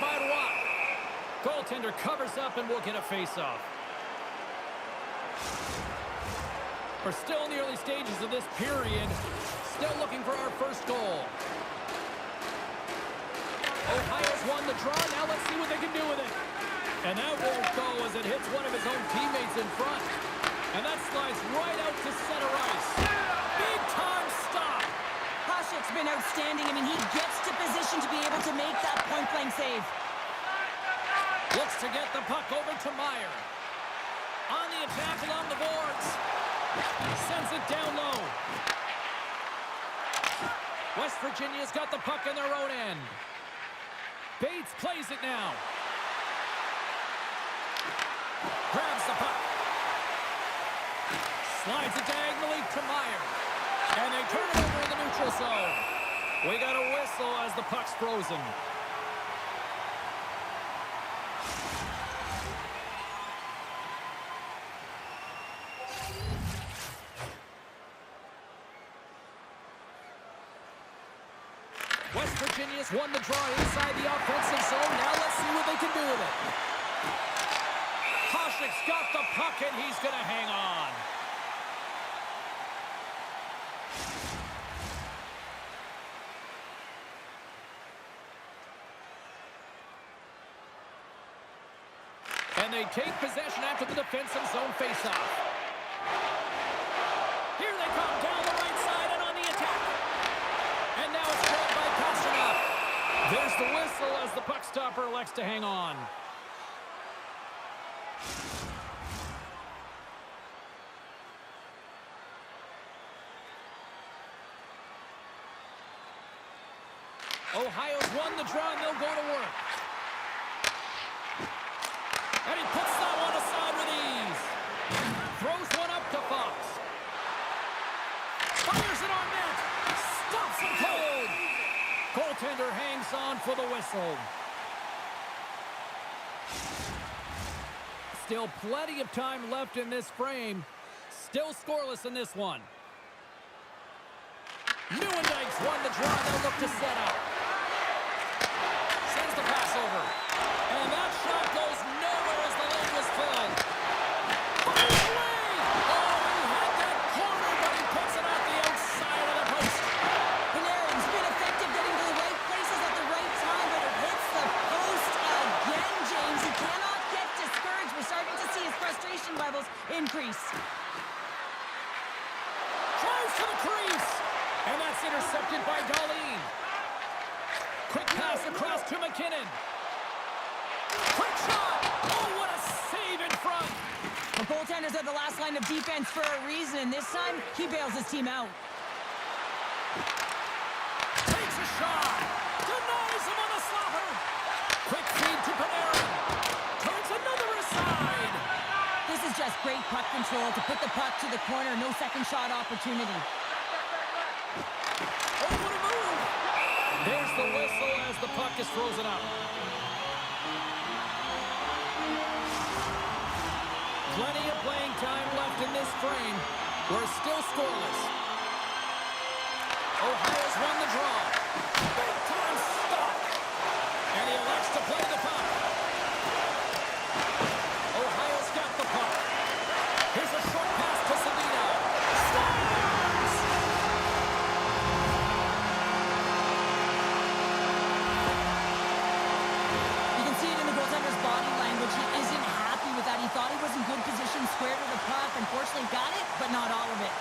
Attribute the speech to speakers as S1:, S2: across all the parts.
S1: by Roy. Goaltender covers up and we'll get a face-off. We're still in the early stages of this period. Still looking for our first goal. Ohio's won the draw. Now let's see what they can do with it. And that won't go as it hits one of his own teammates in front. And that slides right out to center ice. Big time stop.
S2: Hasek's been outstanding. I mean, he gets to position to be able to make that point-blank save.
S1: Looks to get the puck over to Meyer. On the attack along the boards. Sends it down low. West Virginia's got the puck in their own end. Bates plays it now. Grabs the puck. Slides it diagonally to Meyer. And they turn it over in the neutral zone. We got a whistle as the puck's frozen. West Virginia's won the draw inside the offensive zone. Now let's see what they can do with it. Hasek's got the puck and he's going to hang on. And they take possession after the defensive zone faceoff. Here they come down the right side and on the attack. And now it's grabbed by Pasternak. There's the whistle as the puck stopper elects to hang on. Ohio's won the draw and they'll go to work. And he puts that one aside with ease. Throws one up to Fox. Fires it on net. Stops him cold. Goaltender hangs on for the whistle. Still plenty of time left in this frame. Still scoreless in this one. Nieuwendyke's won the draw. They'll look to set up. Sends the pass over. And that shot goes nowhere as the lane was filled. Fires away! Oh, he had that corner, but he puts it at the outside of the post.
S2: Panarin's been effective getting to the right places at the right time, but it hits the post again, James. He cannot get discouraged. We're starting to see his frustration levels increase.
S1: Drives to the crease. And that's intercepted by Darlene. Quick pass across to McKinnon. Quick shot! Oh, what a save in front!
S2: The goaltenders are the last line of defense for a reason, and this time, he bails his team out.
S1: Takes a shot! Denies him on the slapper! Quick feed to Panarin. Turns another aside!
S2: This is just great puck control to put the puck to the corner. No second shot opportunity.
S1: Oh, what a move! There's the whistle as the puck is frozen up. Plenty of playing time left in this frame. We're still scoreless. Ohio's won the draw. Big time stop. And he elects to play the puck. Ohio's got the puck. Here's a short pass to Savino. Scores!
S2: You can see it in the goaltender's body language. He isn't happy with that. He thought he was in good position, square to the puck. Unfortunately, got it, but not all of it.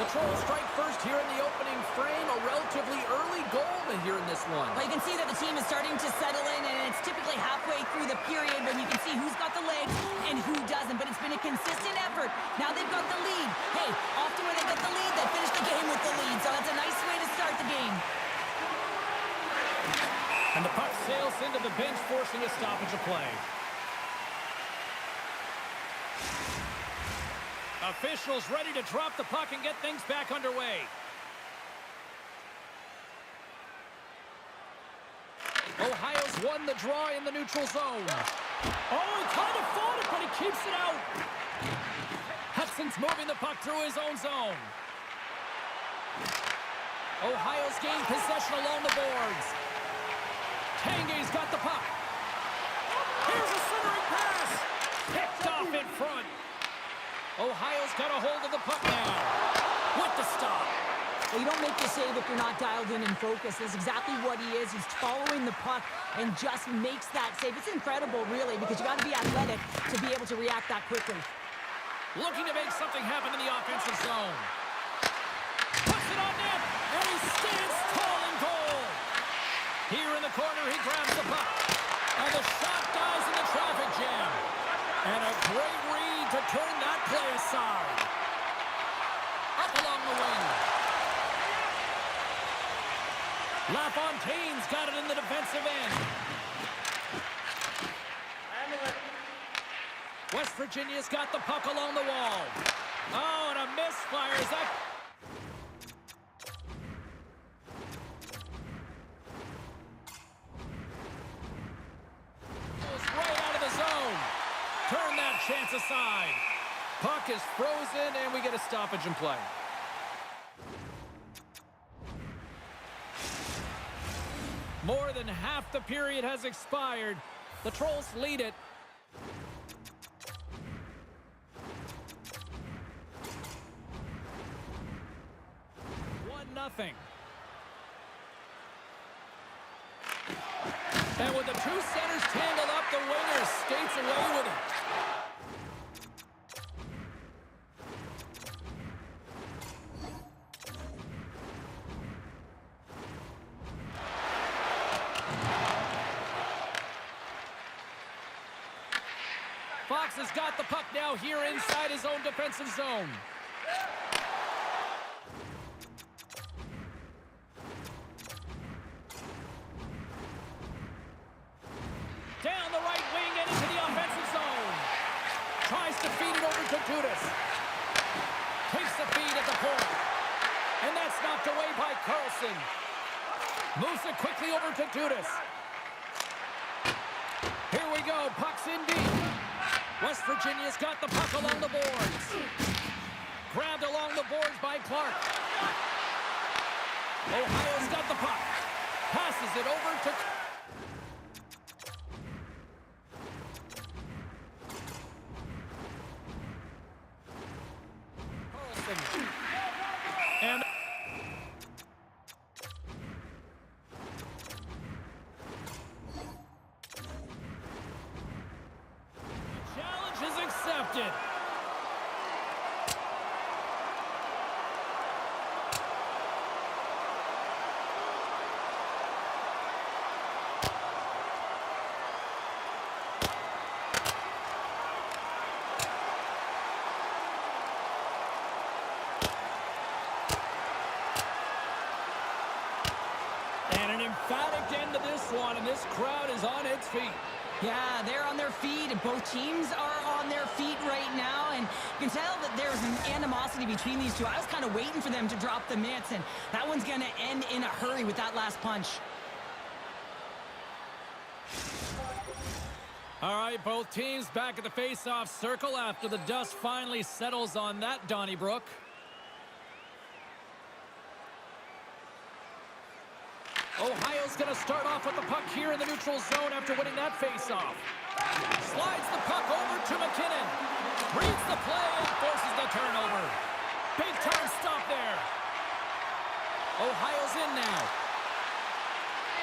S1: The Trolls strike first here in the opening frame. A relatively early goal here in this one.
S2: Well, you can see that the team is starting to settle in, and it's typically halfway through the period when you can see who's got the legs and who doesn't. But it's been a consistent effort. Now they've got the lead. Hey, often when they get the lead, they finish the game with the lead. So that's a nice way to start the game.
S1: And the puck sails into the bench, forcing a stoppage of play. Officials ready to drop the puck and get things back underway. won the draw in the neutral zone. Oh, he kind of fought it, but he keeps it out. Hudson's moving the puck through his own zone. Ohio's gained possession along the boards. Tanguay's got the puck. Here's a centering pass. Picked off in front. Ohio's got a hold of the puck now. With the stop.
S2: Well, you don't make the save if you're not dialed in and focused. That's exactly what he is. He's following the puck and just makes that save. It's incredible, really, because you got to be athletic to be able to react that quickly.
S1: Looking to make something happen in the offensive zone. Puts it on net, and he stands tall in goal. Here in the corner, he grabs the puck. And the shot dies in the traffic jam. And a great read to turn that play aside. Up along the wing. LaFontaine's got it in the defensive end. West Virginia's got the puck along the wall. Oh, and a misfire. Is that... goes right out of the zone. Turn that chance aside. Puck is frozen, and we get a stoppage in play. More than half the period has expired. The Trolls lead it. Nothing. And with the two centers tangled up, the winger skates away with it. Fox has got the puck now here inside his own defensive zone. Down the right wing and into the offensive zone. Tries to feed it over to Dudas. Takes the feed at the point. And that's knocked away by Carlson. Moves it quickly over to Dudas. Here we go. Puck's in deep. West Virginia's got the puck along the boards. Grabbed along the boards by Clark. Ohio's got the puck. Passes it over to... And challenge is accepted. And an emphatic end to this one, and this crowd is on its feet.
S2: Yeah, they're on their feet, and both teams are on their feet right now, and you can tell that there's an animosity between these two. I was kind of waiting for them to drop the mitts, and that one's going to end in a hurry with that last punch.
S1: All right, both teams back at the face-off circle after the dust finally settles on that Donnybrook. Ohio's going to start off with the puck here in the neutral zone after winning that face-off. Slides the puck over to McKinnon. Reads the play and forces the turnover. Big-time stop there. Ohio's in now.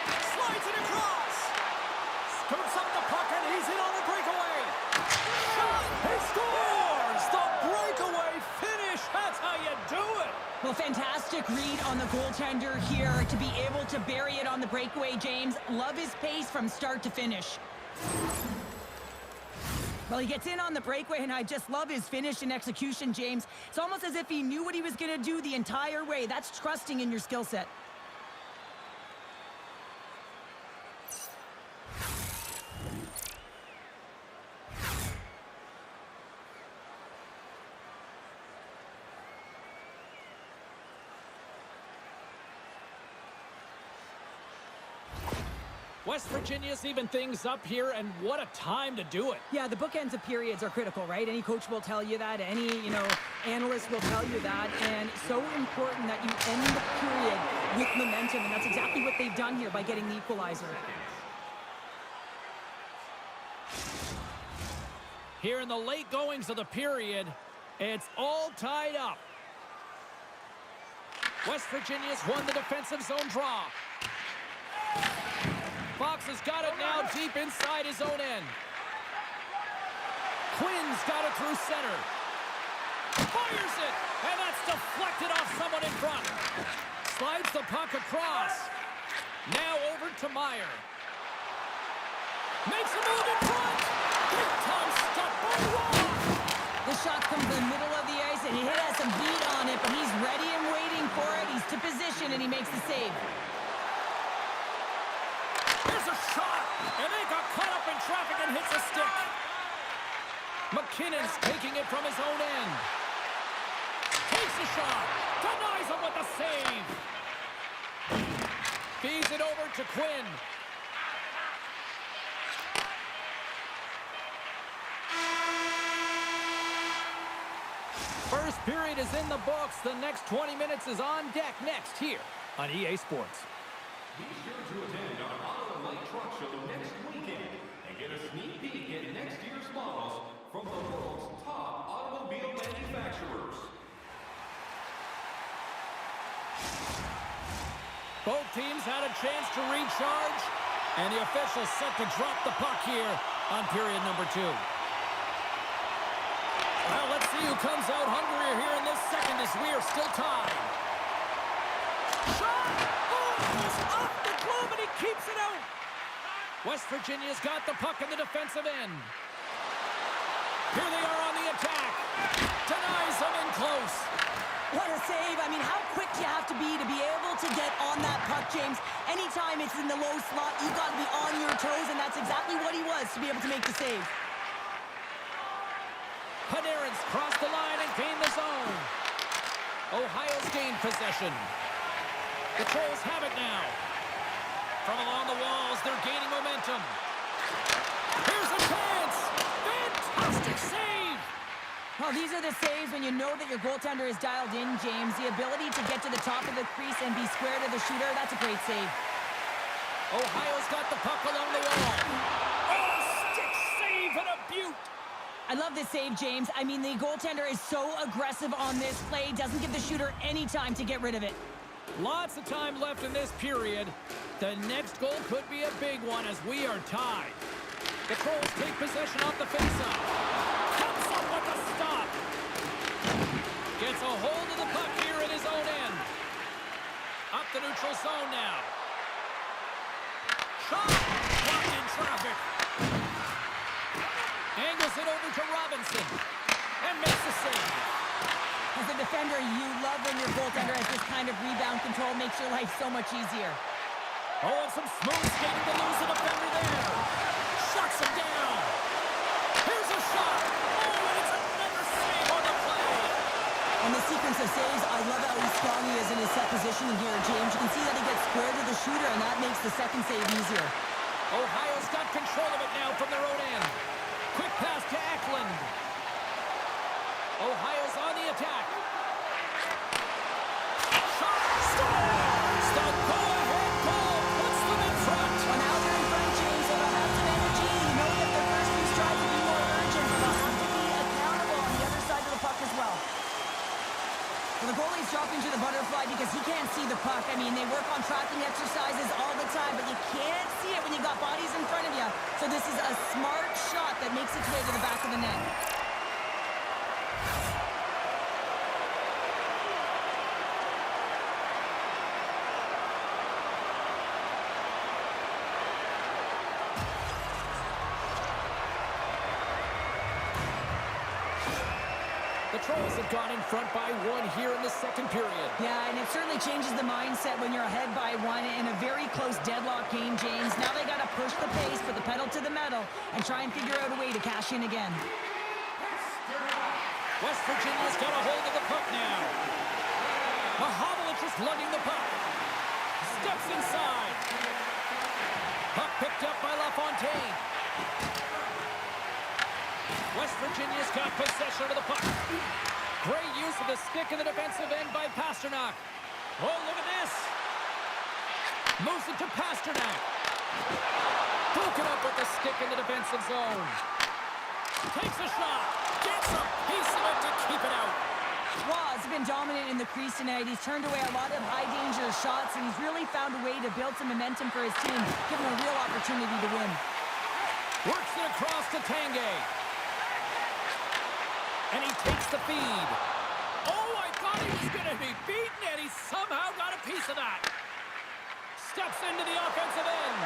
S1: Slides it across. Scoops up the puck and he's in on the breakaway. Shot! He scores! The breakaway finish! That's how you do it!
S2: Well, fantastic read on the goaltender here to be able to bury it on the breakaway, James. Love his pace from start to finish. Well, he gets in on the breakaway, and I just love his finish and execution, James. It's almost as if he knew what he was going to do the entire way. That's trusting in your skill set.
S1: West Virginia's even things up here, and what a time to do it.
S2: Yeah, the bookends of periods are critical, right? Any coach will tell you that. Any, analyst will tell you that. And so important that you end the period with momentum, and that's exactly what they've done here by getting the equalizer.
S1: Here in the late goings of the period, it's all tied up. West Virginia's won the defensive zone draw. Fox has got it now deep inside his own end. Quinn's got it through center. Fires it, and that's deflected off someone in front. Slides the puck across. Now over to Meyer. Makes a move in front. Big time stop by Ross.
S2: The shot comes in the middle of the ice, and he has some beat on it, but he's ready and waiting for it. He's to position, and he makes the save.
S1: There's a shot, and they got caught up in traffic and hits a stick. McKinnon's taking it from his own end. Takes a shot, denies him with the save. Feeds it over to Quinn. First period is in the books. The next 20 minutes is on deck next here on EA Sports.
S3: Be sure to attend our Auto Lake Truck Show next weekend and get a sneak peek at next year's models from the world's top automobile manufacturers.
S1: Both teams had a chance to recharge, and the officials set to drop the puck here on period number 2. Well, let's see who comes out hungrier here in this second as we are still tied. Shot! Oh, it's off the glove, and he keeps it out. West Virginia's got the puck in the defensive end. Here they are on the attack. Denies them in close.
S2: What a save. I mean, how quick do you have to be able to get on that puck, James? Anytime it's in the low slot, you've got to be on your toes, and that's exactly what he was to be able to make the save.
S1: Panarin's crossed the line and gained the zone. Ohio's gained possession. The Trolls have it now. From along the walls, they're gaining momentum. Here's a chance. Fantastic save.
S2: Well, these are the saves when you know that your goaltender is dialed in, James. The ability to get to the top of the crease and be square to the shooter, that's a great save.
S1: Ohio's got the puck along the wall. Oh, stick save and a beaut.
S2: I love this save, James. I mean, the goaltender is so aggressive on this play, doesn't give the shooter any time to get rid of it.
S1: Lots of time left in this period. The next goal could be a big one as we are tied. The Trolls take possession off the faceoff. Comes up with a stop. Gets a hold of the puck here in his own end. Up the neutral zone now. Shot! Blocked in traffic. Angles it over to Robinson. And makes the save.
S2: As a defender, you love when your goaltender has this kind of rebound control. Makes your life so much easier.
S1: Oh, and some smooth skating to lose the defender there. Shuts him down. Here's a shot. Oh, and it's another save on the play.
S2: On the sequence of saves, I love how strong he is in his set positioning here, James. You can see that he gets square to the shooter, and that makes the second save easier.
S1: Ohio's got control of it now from their own end. Quick pass to Eklund. Ohio's on the attack. Shot scores! The go-ahead goal puts them in front.
S2: Well, now they're in front, James, so they'll have some energy. You know that their first few strides will be more urgent, but they'll have to be accountable on the other side of the puck as well. Well, the goalie's dropping to the butterfly because he can't see the puck. I mean, they work on tracking exercises all the time, but you can't see it when you got bodies in front of you. So this is a smart shot that makes its way to the back of the net.
S1: The Trolls have gone in front by 1 here in the second period.
S2: Yeah, and it certainly changes the mindset when you're ahead by 1 in a very close deadlock game, James. Now they got to push the pace, put the pedal to the metal, and try and figure out a way to cash in again.
S1: West Virginia's got a hold of the puck now. Mahovlich is lugging the puck. Steps inside. Puck picked up by LaFontaine. West Virginia's got possession of the puck. Great use of the stick in the defensive end by Pasternak. Oh, look at this. Moves it to Pasternak. Broken up with the stick in the defensive zone. Takes a shot. Gets a piece of it to keep it out.
S2: Ross has been dominant in the crease tonight. He's turned away a lot of high-danger shots, and he's really found a way to build some momentum for his team, give him a real opportunity to win.
S1: Works it across to Tanguay. And he takes the feed. Oh, I thought he was going to be beaten, and he somehow got a piece of that. Steps into the offensive end.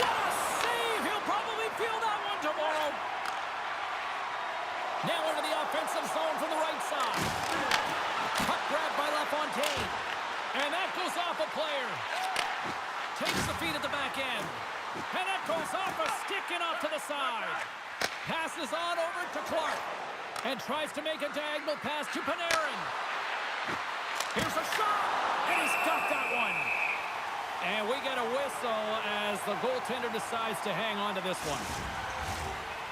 S1: What a save! He'll probably feel that one tomorrow. Now into the offensive zone from the right side. Puck grabbed by LaFontaine. And that goes off a player. Takes the feed at the back end. And that goes off a stick and off to the side. Passes on over to Clark. And tries to make a diagonal pass to Panarin. Here's a shot. And he's got that one. And we get a whistle as the goaltender decides to hang on to this one.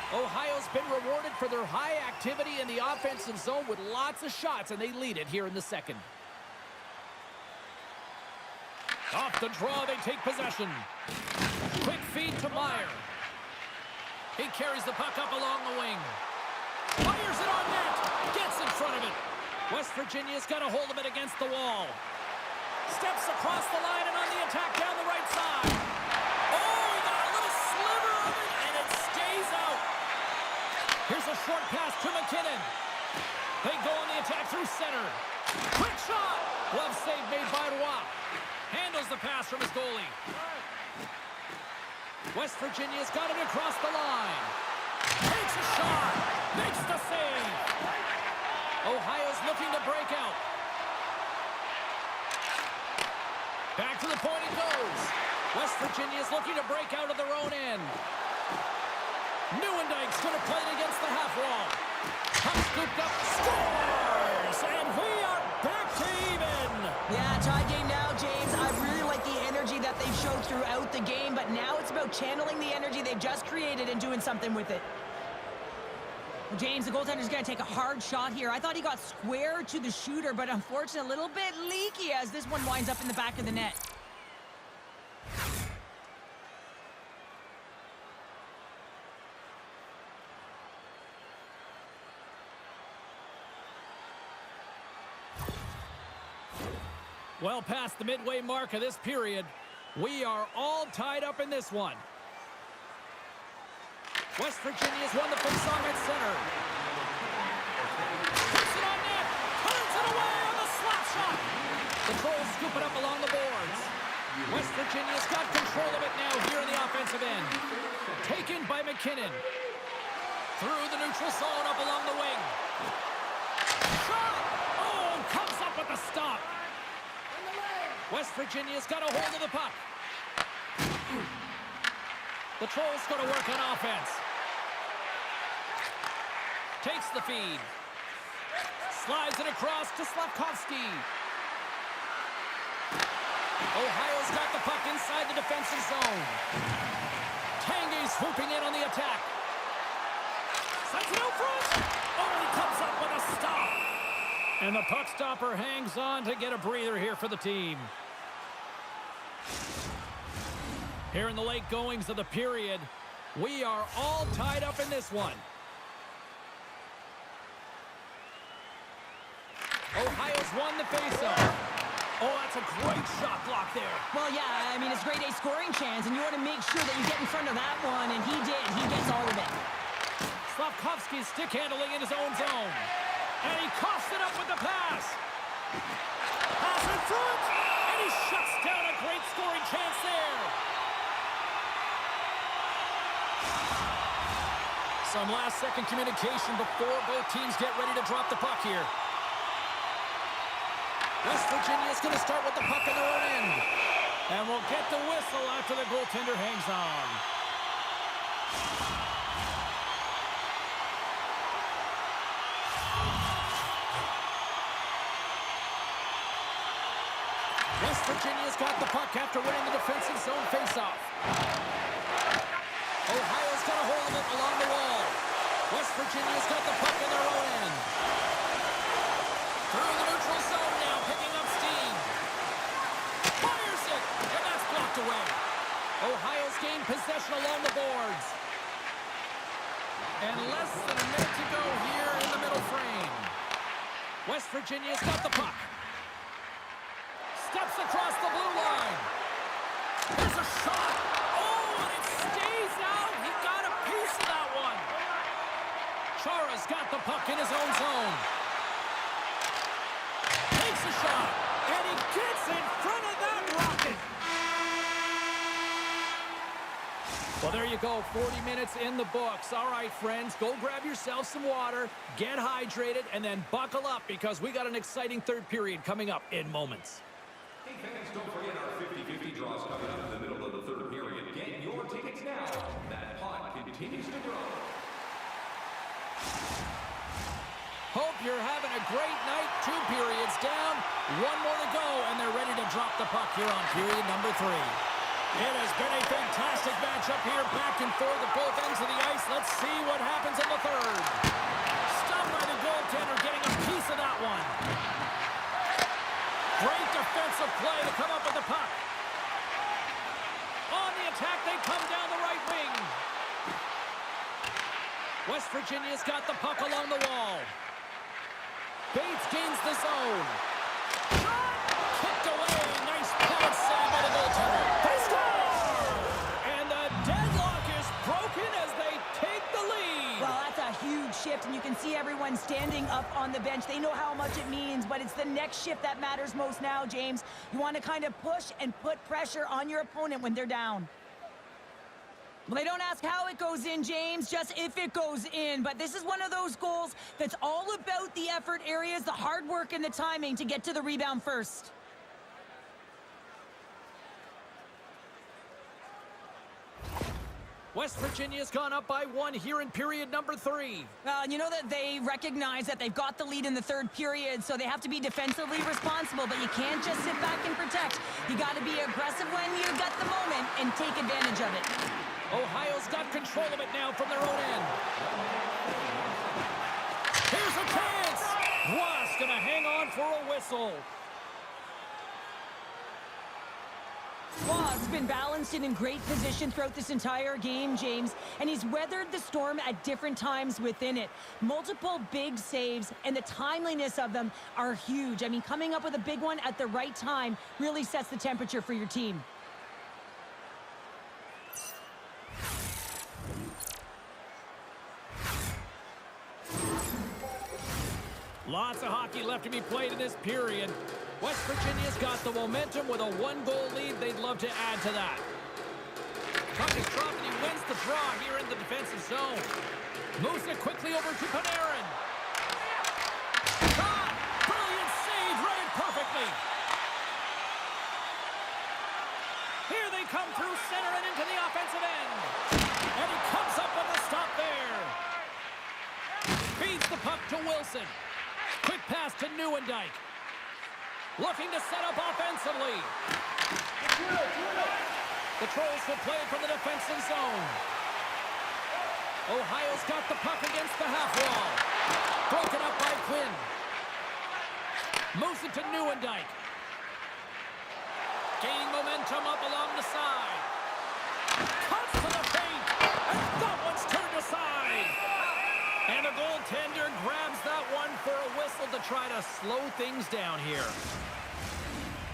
S1: Ohio's been rewarded for their high activity in the offensive zone with lots of shots, and they lead it here in the second. Off the draw, they take possession. Quick feed to Meyer. He carries the puck up along the wing. Fires it on net. Gets in front of it. West Virginia's got a hold of it against the wall. Steps across the line and on the attack down the right side. Oh, he got a little sliver of it, and it stays out. Here's a short pass to McKinnon. They go on the attack through center. Quick shot. Glove save made by Roy. Handles the pass from his goalie. West Virginia's got it across the line. Takes a shot. Makes the save. Ohio's looking to break out. Back to the point it goes. West Virginia's looking to break out of their own end. Nieuwendyke's going to play it against the half wall. Puck scooped up. Scores! And we are back to even.
S2: Yeah, tie game now, James. I really like the energy that they've showed throughout the game, but now it's about channeling the energy they've just created and doing something with it. James, the goaltender's going to take a hard shot here. I thought he got square to the shooter, but unfortunately a little bit leaky as this one winds up in the back of the net.
S1: Well past the midway mark of this period, we are all tied up in this one. West Virginia's won the faceoff at center. Puts it on net. Turns it away on the slap shot. The Trolls scoop it up along the boards. West Virginia's got control of it now here in the offensive end. Taken by McKinnon. Through the neutral zone up along the wing. Shot! Oh, comes up with the stop. West Virginia's got a hold of the puck. The Trolls going to work on offense. Takes the feed. Slides it across to Slavkovsky. Ohio's got the puck inside the defensive zone. Tanguay's swooping in on the attack. Sends it out front. Oh, and he comes up with a stop. And the puck stopper hangs on to get a breather here for the team. Here in the late goings of the period, we are all tied up in this one. Ohio's won the faceoff. Oh, that's a great shot block there.
S2: Well, yeah, I mean, it's grade A scoring chance, and you want to make sure that you get in front of that one, and he did. He gets all of it.
S1: Slavkovsky's stick handling in his own zone. And he coughs it up with the pass. Pass in front, and he shuts down a great scoring chance there. Some last-second communication before both teams get ready to drop the puck here. West Virginia's going to start with the puck in their own end. And we'll get the whistle after the goaltender hangs on. West Virginia's got the puck after winning the defensive zone faceoff. Ohio's got a hold of it along the wall. West Virginia's got the puck in their own end. Through the neutral zone now, picking up steam. Fires it, and that's blocked away. Ohio's gained possession along the boards. And less than a minute to go here in the middle frame. West Virginia's got the puck. Steps across the blue line. There's a shot. Oh, and it stays out. He got a piece of that one. Chara's got the puck in his own zone. Takes a shot. And he gets in front of that rocket. Well, there you go. 40 minutes in the books. All right, friends, go grab yourself some water, get hydrated, and then buckle up because we got an exciting third period coming up in moments.
S3: Hey fans, don't forget our 50-50 draws coming up in the middle of the third period. Get your tickets now. That pot continues to grow.
S1: Hope you're having a great night. 2 periods down, 1 more to go, and they're ready to drop the puck here on period number 3. It has been a fantastic matchup here, back and forth at both ends of the ice. Let's see what happens in the third. Stopped by the goaltender, getting a piece of that one. Great defensive play to come up with the puck. On the attack, they come down the right wing. West Virginia's got the puck along the wall. Bates gains the zone. Shot! Kicked away. Nice pad save by the goaltender. They score! And the deadlock is broken as they take the lead.
S2: Well, that's a huge shift, and you can see everyone standing up on the bench. They know how much it means, but it's the next shift that matters most now, James. You want to kind of push and put pressure on your opponent when they're down. Well, they don't ask how it goes in, James, just if it goes in. But this is one of those goals that's all about the effort areas, the hard work and the timing to get to the rebound first.
S1: West Virginia's gone up by 1 here in period number 3.
S2: Well, you know that they recognize that they've got the lead in the third period, so they have to be defensively responsible, but you can't just sit back and protect. You got to be aggressive when you got the moment and take advantage of it.
S1: Ohio's got control of it now from their own end. Here's a chance. Ross gonna hang on for a whistle.
S2: Ross has been balanced and in great position throughout this entire game, James, and he's weathered the storm at different times within it. Multiple big saves, and the timeliness of them are huge. I mean, coming up with a big one at the right time really sets the temperature for your team.
S1: Lots of hockey left to be played in this period. West Virginia's got the momentum with a 1-goal lead. They'd love to add to that. Puck is dropped and he wins the draw here in the defensive zone. Moves it quickly over to Panarin. Shot! Brilliant save, read it perfectly. Here they come through center and into the offensive end. And he comes up with a stop there. Feeds the puck to Wilson. Quick pass to Nieuwendyk. Looking to set up offensively. The Trolls will play it from the defensive zone. Ohio's got the puck against the half wall. Broken up by Quinn. Moves it to Nieuwendyk. Gaining momentum up along the side. Cuts to the paint. And that one's turned aside. And the goaltender grabs that one for a whistle to try to slow things down here.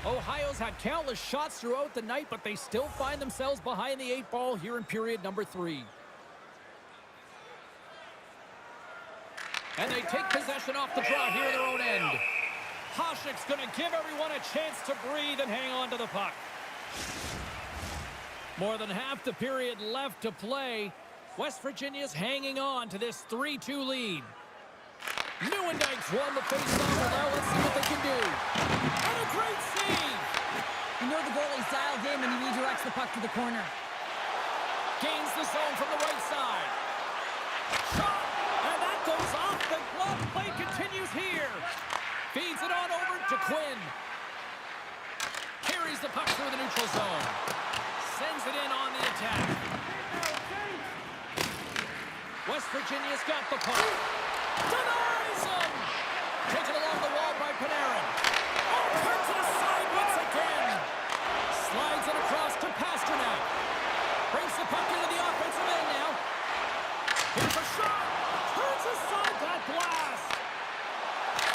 S1: Ohio's had countless shots throughout the night, but they still find themselves behind the 8 ball here in period number 3. And they take possession off the draw here in their own end. Hasek's going to give everyone a chance to breathe and hang on to the puck. More than half the period left to play. West Virginia's hanging on to this 3-2 lead. Nieuwendyk's won the faceoff. Now let's see what they can do. And a great save!
S2: You know the goalie's dialed in when he redirects the puck to the corner.
S1: Gains the zone from the right side. Shot! And that goes off the glove. Play continues here. Feeds it on over to Quinn. Carries the puck through the neutral zone. Sends it in on the attack. West Virginia's got the puck. Denies him! Taken along the wall by Panarin. Oh, turns to the side once again. Slides it across to Pasternak. Brings the puck into the offensive end now. Here's a shot. Turns aside that blast.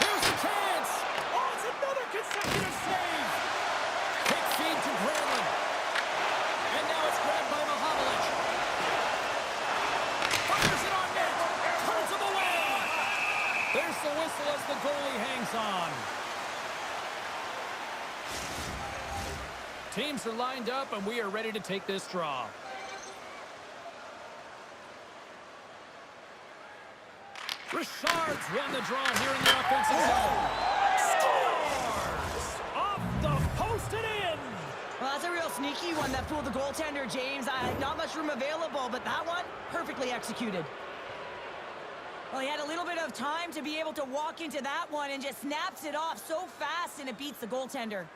S1: Here's the chance. Oh, it's another consecutive save. Quick feed to Granlund. And now it's grabbed by Mahovlich. Fires it on net. Turns him away. There's the whistle as the goalie hangs on. Teams are lined up, and we are ready to take this draw. Richard's won the draw here in the offensive zone. Scores! Off the post and in!
S2: Well, that's a real sneaky one that fooled the goaltender, James. Not much room available, but that one, perfectly executed. Well, he had a little bit of time to be able to walk into that one and just snaps it off so fast, and it beats the goaltender.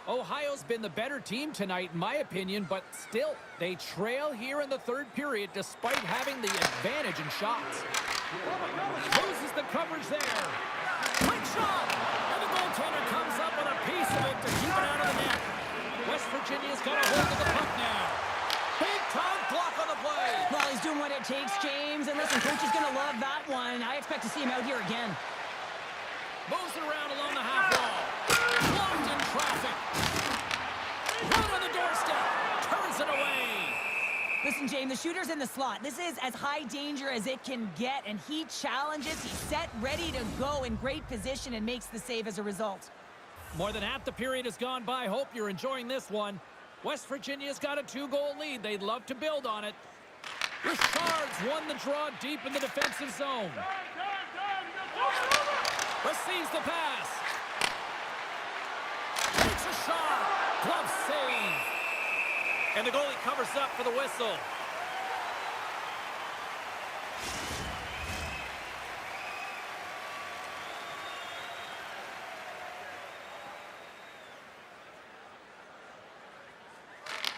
S1: Ohio's been the better team tonight, in my opinion, but still, they trail here in the third period despite having the advantage in shots. Loses the coverage there. Quick shot! And the goaltender comes up with a piece of it to keep it out of the net. West Virginia's got a hold of the puck now. Big-time block on the play.
S2: Well, he's doing what it takes, James. And listen, coach is going to love that one. I expect to see him out here again.
S1: Moves it around along the half wall. Blocked in traffic. Right on the doorstep. Turns it away.
S2: Listen, James, the shooter's in the slot. This is as high danger as it can get, and he challenges. He's set, ready to go, in great position, and makes the save as a result.
S1: More than half the period has gone by. Hope you're enjoying this one. West Virginia's got a 2-goal lead. They'd love to build on it. Richard's won the draw deep in the defensive zone. Receives the pass. Takes a shot. Glove save. And the goalie covers up for the whistle.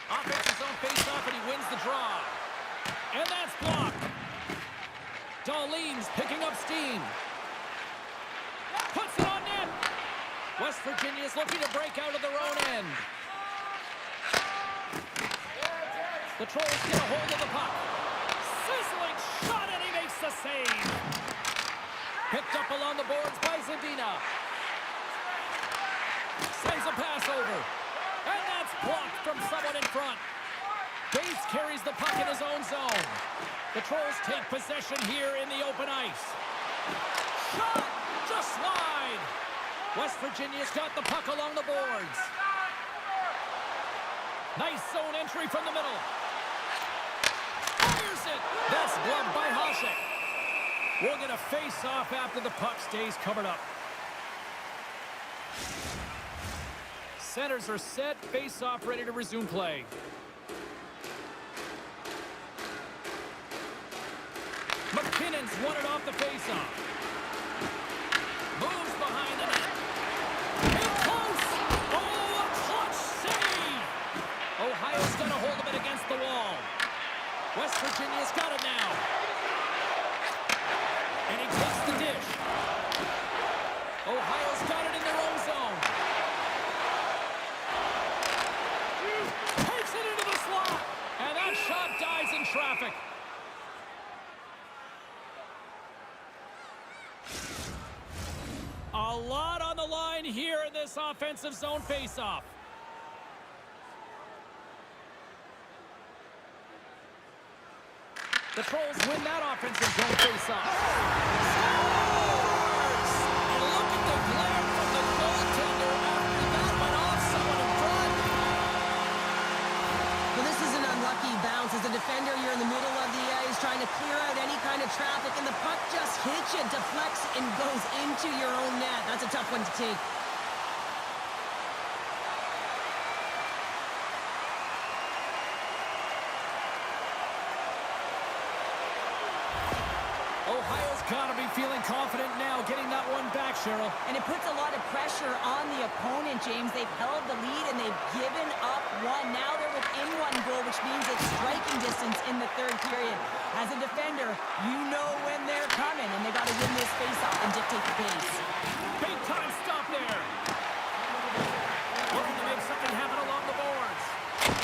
S1: Offensive zone face-off, and he wins the draw. And that's blocked. Darlene's picking up steam. Puts it on net. West Virginia's looking to break out of their own end. The Trolls get a hold of the puck. Sizzling shot, and he makes the save. Picked up along the boards by Zadina. Sends a pass over. And that's blocked from someone in front. Bates carries the puck in his own zone. The Trolls take possession here in the open ice. Shot! Just wide. West Virginia's got the puck along the boards. Nice zone entry from the middle. Fires it. That's gloved by Hasek. We'll get a face-off after the puck stays covered up. Centers are set. Face-off ready to resume play. McKinnon's won it off the face-off. Moves behind the net. In close! Oh, a clutch save! Ohio's got a hold of it against the wall. West Virginia's got it now. And he takes the dish. Ohio's got it in their own zone. Takes it into the slot. And that shot dies in traffic. A lot on the line here in this offensive zone faceoff. The Trolls win that offensive zone faceoff. Scores! And look at the glare from the goaltender after that went off someone in front.
S2: Well, this is an unlucky bounce. As a defender, you're in the middle of the ice trying to clear out any kind of traffic, and the puck just hits you, deflects, and goes into your own net. That's a tough one to take.
S1: Ohio's got to be feeling confident now, getting that one back, Cheryl.
S2: And it puts a lot of pressure on the opponent, James. They've held the lead and they've given up one. Now they're within one goal, which means it's striking distance in the third period. As a defender, you know when they're coming, and they got to win this face-off and dictate the pace.
S1: Big time stop there. Looking to make something happen along the boards.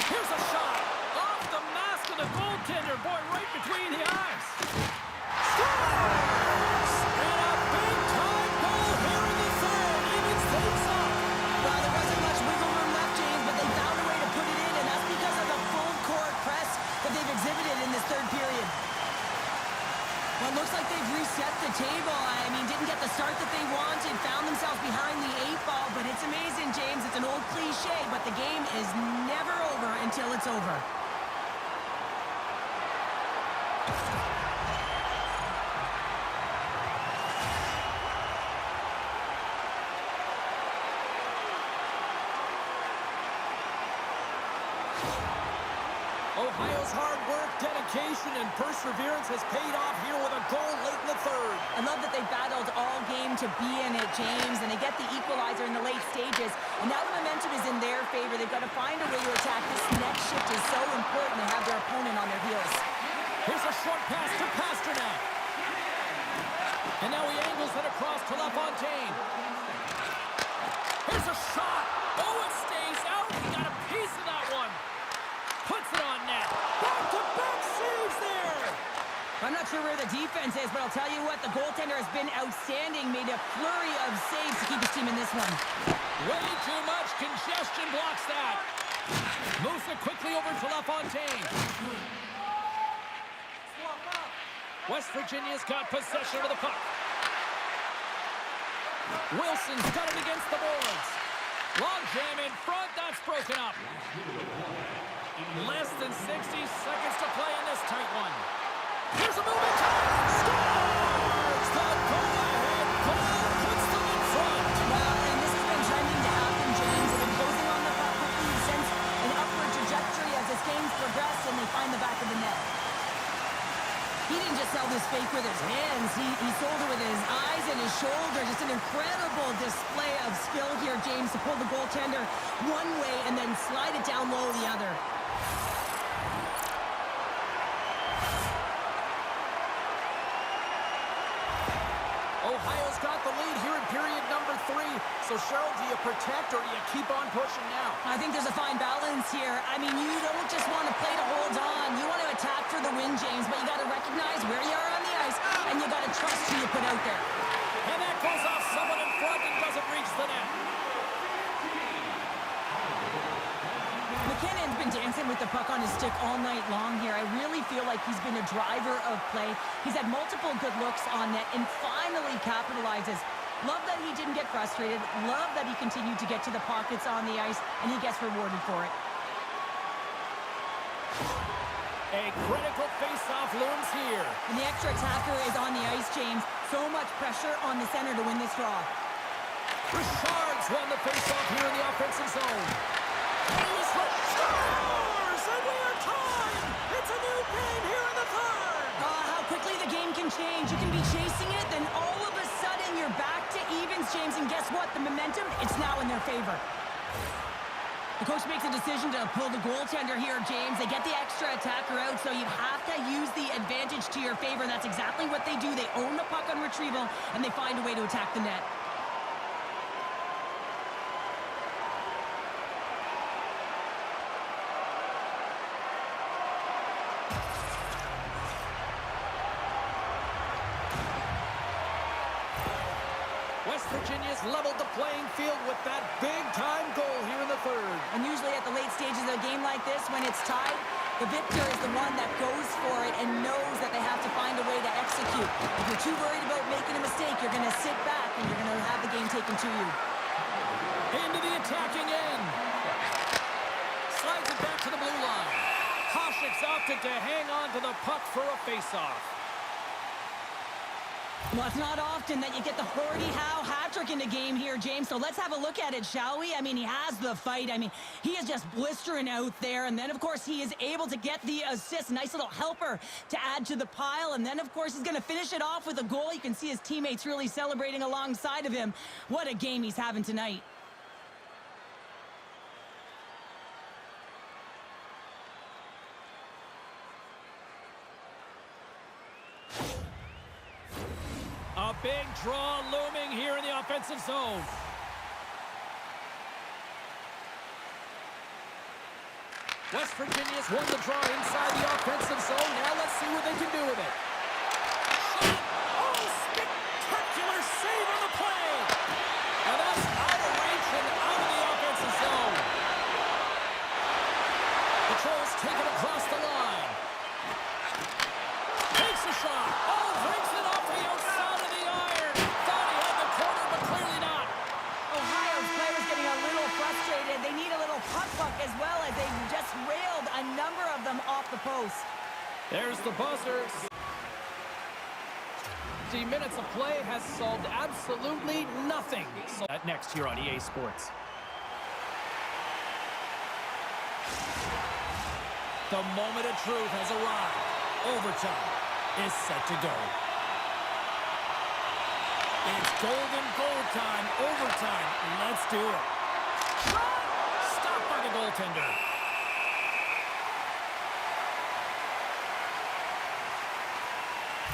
S1: Here's a shot. Off the mask of the goaltender. Boy, right between the eyes. Scores! And a big time goal here in the third. Evens things up.
S2: Well, there wasn't much wiggle room left, James, but they found a way to put it in, and that's because of the full court press that they've exhibited in this third period. Well, it looks like they've reset the table. I mean, didn't get the start that they wanted, found themselves behind the 8-ball, but it's amazing, James. It's an old cliche, but the game is never over until it's over.
S1: Ohio's hard work, dedication, and perseverance has paid off here with a goal late in the third.
S2: I love that they battled all game to be in it, James, and they get the equalizer in the late stages. And now the momentum is in their favor. They've got to find a way to attack. This next shift is so important to have their opponent on their heels.
S1: Here's a short pass to Pasternak. And now he angles it across to LaFontaine. Here's a shot. Oh, it stays out. He got a piece of that one. Puts it on net. Back-to-back saves there.
S2: I'm not sure where the defense is, but I'll tell you what, the goaltender has been outstanding. Made a flurry of saves to keep his team in this one.
S1: Way too much congestion blocks that. Moves it quickly over to LaFontaine. West Virginia's got possession of the puck. Wilson's got it against the boards. Long jam in front. That's broken up. Less than 60 seconds to play in this tight one. Here's a moving time. Scores! The go-ahead goal puts them in front.
S2: Well, and this has been trending to happen, James. They've been closing on the puck quickly. You've sensed an upward trajectory as this game's progressed, and they find the back of the net. He didn't just sell this fake with his hands. He sold it with his eyes and his shoulders. Just an incredible display of skill here, James, to pull the goaltender one way and then slide it down low the other.
S1: Ohio's got the lead here in period number 3. So, Cheryl, do you protect or do you keep on pushing now?
S2: I think there's a fine balance here. I mean, you don't just want to play to hold on. You want to attack for the win, James, but you got to recognize where you are on the ice, and you got to trust who you put out there.
S1: And that goes off someone in front and doesn't reach the net.
S2: McKinnon's been dancing with the puck on his stick all night long here. I really feel like he's been a driver of play. He's had multiple good looks on net and finally capitalizes. Love that he didn't get frustrated. Love that he continued to get to the pockets on the ice, and he gets rewarded for it.
S1: A critical face-off looms here.
S2: And the extra attacker is on the ice, James. So much pressure on the center to win this draw.
S1: Richard's won the face-off here in the offensive zone. Scores! And we are tied! It's a new game here in the third!
S2: How quickly the game can change. You can be chasing it, then all of a sudden you're back to evens, James, and guess what? The momentum, it's now in their favor. The coach makes a decision to pull the goaltender here, James. They get the extra attacker out, so you have to use the advantage to your favor. That's exactly what they do. They own the puck on retrieval, and they find a way to attack the net.
S1: West Virginia's leveled the playing field with that big-time goal here in the third.
S2: And usually at the late stages of a game like this, when it's tied, the victor is the one that goes for it and knows that they have to find a way to execute. If you're too worried about making a mistake, you're going to sit back and you're going to have the game taken to you.
S1: Into the attacking end. Slides it back to the blue line. Koshik's opted to hang on to the puck for a face-off.
S2: Well, it's not often that you get the Gordie Howe hat-trick in the game here, James, so let's have a look at it, shall we? I mean, he has the fight. I mean, he is just blistering out there, and then, of course, he is able to get the assist. Nice little helper to add to the pile, and then, of course, he's going to finish it off with a goal. You can see his teammates really celebrating alongside of him. What a game he's having tonight.
S1: A big draw looming here in the offensive zone. West Virginia's won the draw inside the offensive zone. Now let's see what they can do with it. Shot! Oh, spectacular save on the play! And that's out of reach and out of the offensive zone. The Trolls take it across the line. Takes a shot. Oh, brings it off the outside of the iron. Thought he had the corner, but clearly not.
S2: Ohio's players getting a little frustrated. They need a little puck as well as they just railed a number of them off the post.
S1: There's the buzzer. 60 minutes of play has solved absolutely nothing. So that next here on EA Sports. The moment of truth has arrived. Overtime is set to go. It's golden goal time. Overtime. Let's do it. Stopped by the goaltender.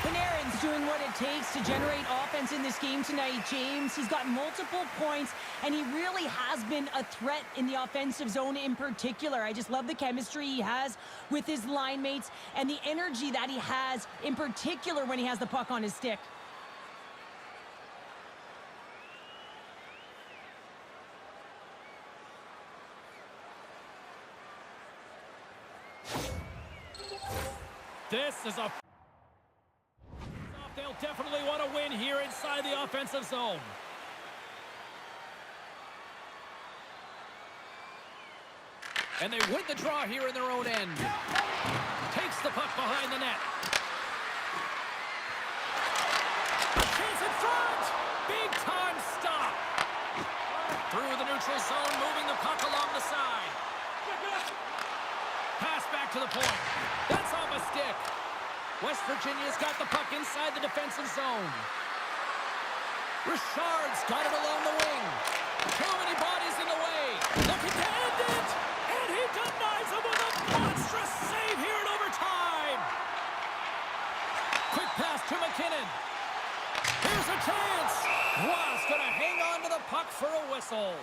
S2: Panarin's doing what it takes to generate offense in this game tonight, James. He's got multiple points, and he really has been a threat in the offensive zone in particular. I just love the chemistry he has with his line mates and the energy that he has in particular when he has the puck on his stick.
S1: This is a... They'll definitely want to win here inside the offensive zone. And they win the draw here in their own end. Takes the puck behind the net. A chance in front! Big time stop! Through the neutral zone, moving the puck along the side. Pass back to the point. That's off a stick. West Virginia's got the puck inside the defensive zone. Richard's got it along the wing. Too many bodies in the way. Looking to end it. And he denies him with a monstrous save here in overtime. Quick pass to McKinnon. Here's a chance. Ross gonna hang on to the puck for a whistle.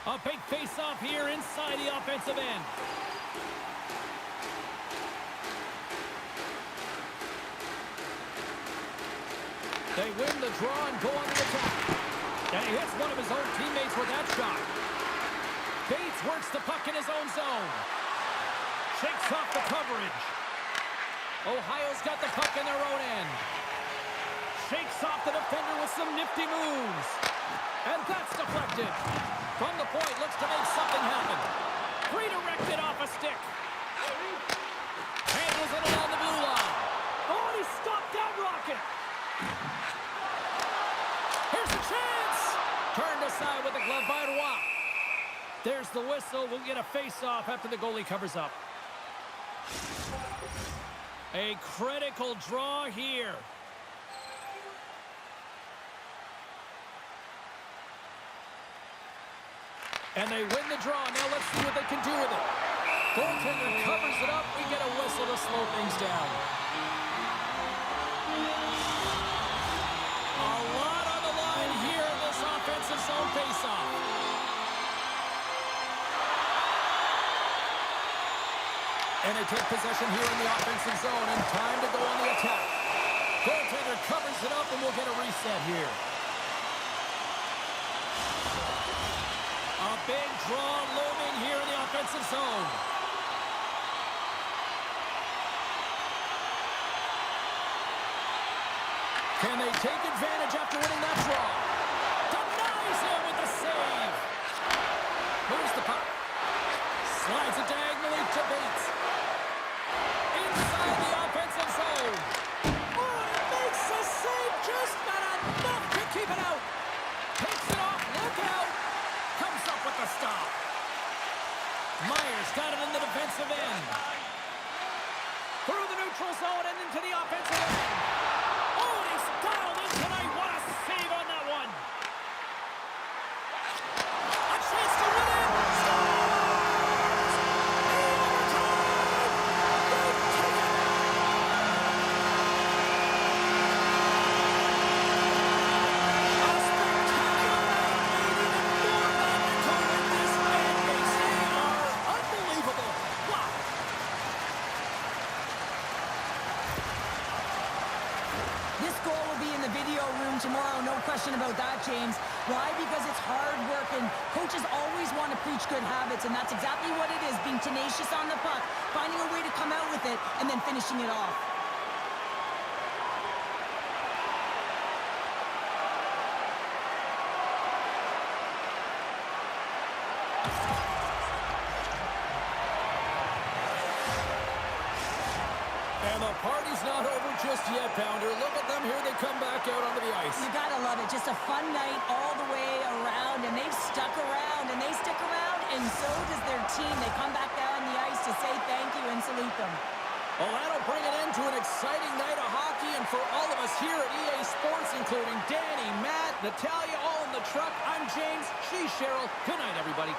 S1: A big face-off here inside the offensive end. They win the draw and go on the attack. And he hits one of his own teammates with that shot. Bates works the puck in his own zone. Shakes off the coverage. Ohio's got the puck in their own end. Shakes off the defender with some nifty moves. And that's deflected. From the point, looks to make something happen. Redirected off a stick. Handles it along the blue line. Oh, and he stopped that rocket. Here's a chance. Turned aside with the glove by Roy. There's the whistle. We'll get a face-off after the goalie covers up. A critical draw here. And they win the draw. Now let's see what they can do with it. Goaltender covers it up. We get a whistle to slow things down. A lot on the line here in this offensive zone faceoff. And they take possession here in the offensive zone, and time to go on the attack. Goaltender covers it up, and we'll get a reset here. A big draw looming here in the offensive zone. Can they take advantage after winning that draw? Denies him with the save. Moves the puck. Slides it diagonally to Bates. Inside the keep it out. Takes it off. Look out. Comes up with the stop. Myers got it in the defensive end. Through the neutral zone and into the offensive end. Oh, and he's dialed in tonight. What a save on that one. A chance to win it. Scores! In overtime! They take it. A spectacular night made even more magnitude in this fan base. They are unbelievable. Wow.
S2: This goal will be in the video room tomorrow, no question about that, James. Why? Because it's hard work, and coaches always want to preach good habits, and that's exactly what it is, being tenacious on the puck, finding a way to come out with it, and then finishing it off.
S1: And the party's not over just yet, Pounder. Look at them here. They come back out onto the ice.
S2: You gotta love it. Just a fun night all the way around, and they've stuck around, and they stick around, and so does their team. They come back down on the ice to say thank you and salute them.
S1: Well, that'll bring it into an exciting night of hockey, and for all of us here at EA Sports, including Danny, Matt, Natalia, all in the truck, I'm James, she's Cheryl. Good night, everybody.